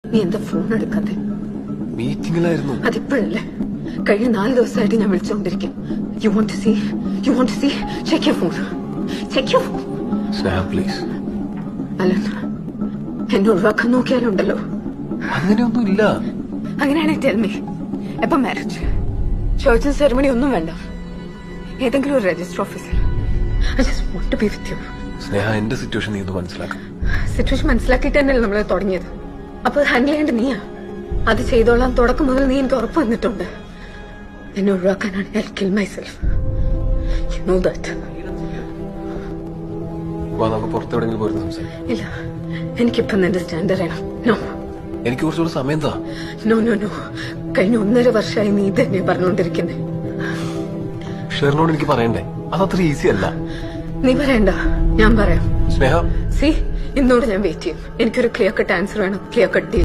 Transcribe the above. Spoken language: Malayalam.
നീ എന്താ ഫോൺ എടുക്കാതെ? മീറ്റിംഗിലായിരുന്നു. അതിപ്പോഴല്ലേ? കഴിഞ്ഞ 4 ദിവസമായിട്ട് ഞാൻ വിളിച്ചുകൊണ്ടിരിക്കും. You want to see check your phone. Check your phone. Sneha please. Alan, എന്നെ ഒഴിവാക്കാൻ നോക്കിയാലുണ്ടല്ലോ. അങ്ങനെയൊന്നും ഇല്ല. അങ്ങനെയാണെങ്കിൽ ടെൽ മീ, എപ്പോ മാരേജ്? ചോയ്സും സെറമണി ഒന്നും വേണ്ട. ഏതെങ്കിലും ഒരു രജിസ്റ്റർ ഓഫീസിൽ. I just want to be with you. സ്നേഹ, എന്റെ സിറ്റുവേഷൻ നീ ഒന്ന് മനസ്സിലാക്കാം. സിറ്റുവേഷൻ മനസ്സിലാക്കിയിട്ട് തന്നെയല്ലേ നമ്മളെ തുടങ്ങിയത്. അപ്പൊ ഹാൻഡിൽ ചെയ്യേണ്ട നീയാ. അത് ചെയ്തോളാം. തുടക്കം മുതൽ നീ എനിക്ക് ഉറപ്പ് വന്നിട്ടുണ്ട്. എന്നെ ഒഴിവാക്കാനാണ് I'll kill myself. You know that. വാ, നമുക്ക് പുറത്തെവിടെയെങ്കിലും പോയിരുന്നു സംസാരിക്കാം. ഇല്ല, എനിക്കിപ്പം നിന്റെ സ്റ്റാൻഡ് അറിയണം. നോ, എനിക്ക് കുറച്ചുകൂടെ സമയം താ. No no no. കഴിഞ്ഞ 1.5 വർഷമായി നീ തന്നെ പറഞ്ഞുകൊണ്ടിരിക്കുന്നേ. ഷെറിനോട് എനിക്ക് പറയണ്ടേ? അതത്ര ഈസി അല്ല. നീ പറയണ്ട, ഞാൻ പറയാം. സ്നേഹ, സി, ഇന്നോട് ഞാൻ വെയിറ്റ് ചെയ്യും. എനിക്കൊരു ക്ലിയർ കട്ട് ആൻസർ വേണം. Clear cut deal.